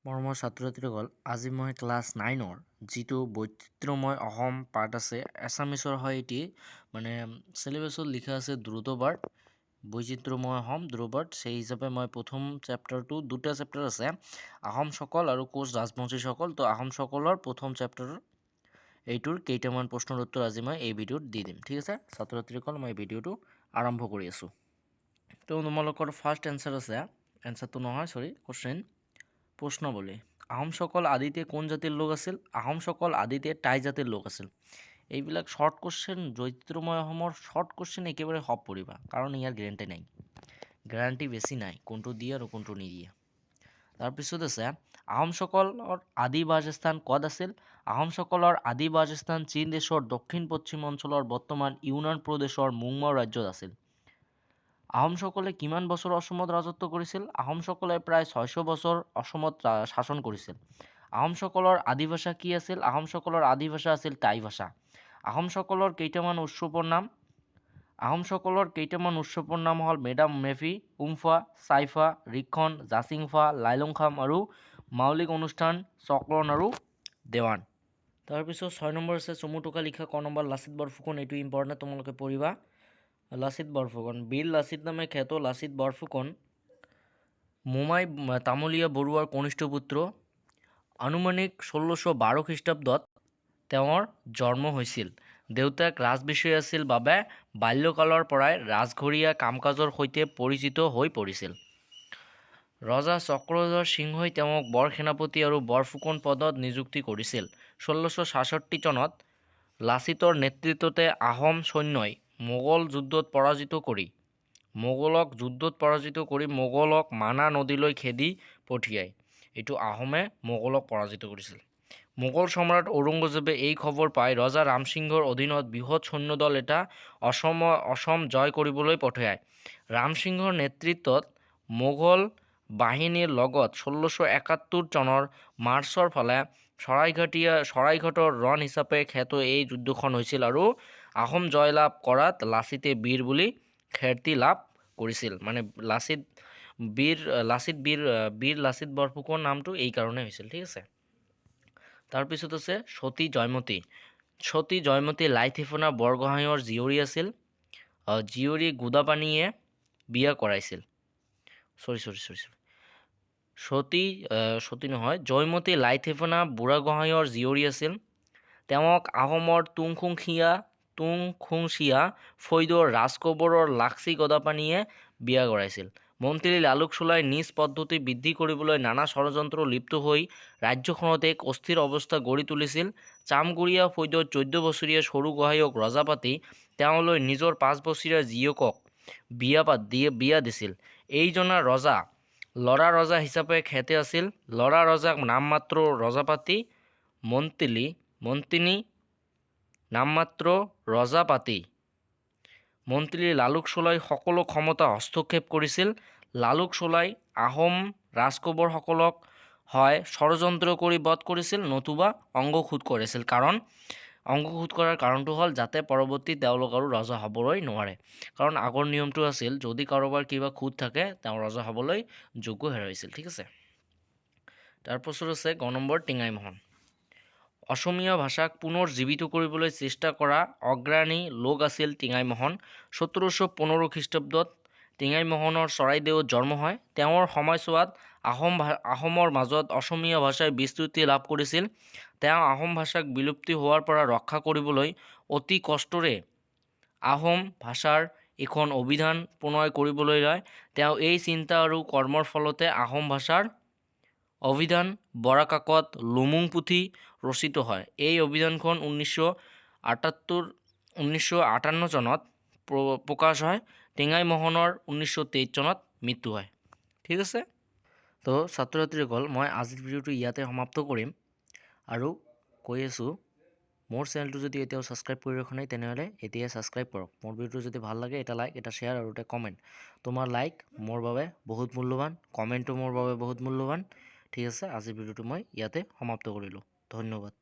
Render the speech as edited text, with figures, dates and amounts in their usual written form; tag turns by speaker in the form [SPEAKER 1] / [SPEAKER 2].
[SPEAKER 1] মৰমৰ ছাত্ৰ ছাত্ৰীসকল, আজি মই ক্লাছ 9-ৰ যিটো বৈচিত্ৰ্যময় অসম পাৰ্ট আছে, এছামিছৰ হয় এটি মানে চিলেবাছত লিখা আছে দ্ৰুতপাঠ বৈচিত্ৰ্যময় অসম দ্ৰুতপাঠ। সেই হিচাপে মই প্ৰথম চেপ্টাৰটো, দুটা চেপ্টাৰ আছে, আহোমসকল আৰু কোচ ৰাজবংশীসকল। তো আহোমসকলৰ প্ৰথম চেপ্টাৰৰ এইটোৰ কেইটামান প্ৰশ্নৰ উত্তৰ আজি মই এই ভিডিঅ'ত দি দিম। ঠিক আছে ছাত্ৰ ছাত্ৰীসকল, মই ভিডিঅ'টো আৰম্ভ কৰি আছোঁ। তো তোমালোকৰ ফাৰ্ষ্ট এনচাৰ আছে, কুৱেশ্যন প্ৰশ্নাৱলী। আহোমসকল আদিতে কোন জাতিৰ লোক আছিল? আহোমসকল আদিতে টাই জাতিৰ লোক আছিল। এইবিলাক শ্বৰ্ট কুৱেশ্যন, বৈচিত্ৰ্যময় অসমৰ শ্বৰ্ট কুৱেশ্যন একেবাৰে সব পঢ়িবা, কাৰণ ইয়াৰ গ্যাৰাণ্টি নাই, গ্যাৰাণ্টি বেছি নাই কোনটো দিয়ে আৰু কোনটো নিদিয়ে। তাৰপিছত আছে, আহোমসকলৰ আদি বাসস্থান ক'ত আছিল? আহোমসকলৰ আদি বাসস্থান চীন দেশৰ দক্ষিণ পশ্চিম অঞ্চলৰ বৰ্তমান ইউনান প্ৰদেশৰ মুংমাও ৰাজ্যত আছিল। আহোমসকলে কিমান বছৰ অসমত ৰাজত্ব কৰিছিল? আহোমসকলে প্ৰায় 600 বছৰ অসমত শাসন কৰিছিল। আহোমসকলৰ আদি ভাষা কি আছিল? আহোমসকলৰ আদি ভাষা আছিল টাই ভাষা। আহোমসকলৰ কেইটামান উৎসৱৰ নাম? আহোমসকলৰ কেইটামান উৎসৱৰ নাম হ'ল মেডাম মেফি, উমফা, চাইফা, ৰিক্ষণ, জাচিংফা, লাইলংখাম আৰু মৌলিক অনুষ্ঠান চক্ৰন আৰু দেৱান। তাৰপিছত 6 নম্বৰ আছে, চমু টোকা লিখা ক নম্বৰ লাচিত বৰফুকন। এইটো ইম্পৰ্টেণ্ট, তোমালোকে পঢ়িবা। লাচিত বৰফুকন, বীৰ লাচিত নামে খ্যাত লাচিত বৰফুকন মোমাই তামুলীয়া বৰুৱাৰ কনিষ্ঠ পুত্ৰ। আনুমানিক 1612 খ্ৰীষ্টাব্দত তেওঁৰ জন্ম হৈছিল। দেউতাক ৰাজবিষয়া আছিল বাবে বাল্যকালৰ পৰাই ৰাজঘৰীয়া কাম-কাজৰ সৈতে পৰিচিত হৈ পৰিছিল। ৰজা চক্ৰধৰ সিংহই তেওঁক বৰসেনাপতি আৰু বৰফুকন পদত নিযুক্তি কৰিছিল। 1666 চনত লাচিতৰ নেতৃত্বতে আহোম সৈন্যই মোগল যুদ্ধত পৰাজিত কৰি মোগলক মানা নদীলৈ খেদি পঠিয়ায়। এইটো আহোমে মোগলক পৰাজিত কৰিছিল। মোগল সম্ৰাট ঔৰংগজেবে এই খবৰ পাই ৰজা ৰামসিংহৰ অধীনত বৃহৎ সৈন্যদল এটা অসম জয় কৰিবলৈ পঠিয়ায়। ৰামসিংহৰ নেতৃত্বত মোগল বাহিনীৰ লগত 1671 চনৰ মাৰ্চৰ ফালে শৰাইঘাটৰ ৰণ হিচাপে খ্যাত এই যুদ্ধখন হৈছিল আৰু আহোম জয়লাভ কৰাত লাচিতে বীৰ বুলি খ্যাতি লাভ কৰিছিল। মানে বীৰ লাচিত বৰফুকন নামটো এই কাৰণে হৈছিল। ঠিক আছে। তাৰপিছত আছে সতী জয়মতী। সতী জয়মতী লাইথিফনা বৰগোহাঞিৰ জীয়ৰী আছিল। জীয়ৰী গোদাপানীয়ে বিয়া কৰাইছিল। জয়মতী লাইথিফনা বুঢ়াগোহাঞিৰ জীয়ৰী আছিল। তেওঁক আহোমৰ তুংখুংচিয়া ফৈদৰ ৰাজকোঁৱৰৰ লাখচি গদাপানীয়ে বিয়া কৰাইছিল। মন্ত্ৰী লালুক চুলাই নিজ পদ্ধতি বৃদ্ধি কৰিবলৈ নানা ষড়যন্ত্ৰ লিপ্ত হৈ ৰাজ্যখনত এক অস্থিৰ অৱস্থা গঢ়ি তুলিছিল। চামগুৰিয়া ফৈদৰ 14 বছৰীয়া সৰু গোহাঁইক ৰজা পাতি তেওঁলৈ নিজৰ 5 বছৰীয়া জীয়েকক বিয়া দিছিল। এইজনা ৰজা ল'ৰা ৰজা হিচাপে খ্যাত আছিল। ল'ৰা ৰজাক নামমাত্ৰ ৰজাপাতি মন্ত্ৰী লালুক চুলাই সকলো ক্ষমতা হস্তক্ষেপ কৰিছিল। লালুক চুলাই আহোম ৰাজকোঁৱৰসকলক হয় ষড়যন্ত্ৰ কৰি বধ কৰিছিল, নতুবা অংগসূত কৰিছিল। অংগসূত কৰাৰ কাৰণটো হ'ল যাতে পৰৱৰ্তী তেওঁলোক আৰু ৰজা হ'বলৈ নোৱাৰে। কাৰণ আগৰ নিয়মটো আছিল, যদি কাৰোবাৰ কিবা খুঁত থাকে তেওঁ ৰজা হ'বলৈ যোগ্য হেৰুৱাইছিল। ঠিক আছে। তাৰপাছত আছে গ নম্বৰ টিঙাইমোহন। অসমীয়া ভাষাক পুনৰ জীৱিত কৰিবলৈ চেষ্টা কৰা অগ্ৰণী লোক আছিল টিঙাইমোহন। 1715 খ্ৰীষ্টাব্দত টিঙাইমোহনৰ চৰাইদেউত জন্ম হয়। তেওঁৰ সময়ছোৱাত আহোমৰ মাজত অসমীয়া ভাষাই বিস্তৃতি লাভ কৰিছিল। তেওঁ আহোম ভাষাক বিলুপ্তি হোৱাৰ পৰা ৰক্ষা কৰিবলৈ অতি কষ্টৰে আহোম ভাষাৰ এখন অভিধান প্ৰণয়ন কৰিবলৈ লয়। তেওঁ এই চিন্তা আৰু কৰ্মৰ ফলতে আহোম ভাষাৰ অভিধান বৰাকাকত লুমুং পুথি ৰচিত হয়। এই অভিধানখন 1958 চনত প্ৰকাশ হয়। টিঙাইমোহনৰ 1923 চনত মৃত্যু হয়। ঠিক আছে। তো ছাত্ৰ ছাত্ৰীসকল, মই আজিৰ ভিডিঅ'টো ইয়াতে সমাপ্ত কৰিম আৰু কৈ আছোঁ, মোৰ চেনেলটো যদি এতিয়াও ছাবস্ক্ৰাইব কৰি ৰখা নাই তেনেহ'লে এতিয়াই ছাবস্ক্ৰাইব কৰক। মোৰ ভিডিঅ'টো যদি ভাল লাগে এটা লাইক, এটা শ্বেয়াৰ আৰু এটা কমেণ্ট। তোমাৰ লাইক মোৰ বাবে বহুত মূল্যৱান, কমেণ্টটো মোৰ বাবে বহুত মূল্যৱান। ঠিক আছে, আজিৰ ভিডিঅ'টো মই ইয়াতে সমাপ্ত কৰিলোঁ। ধন্যবাদ।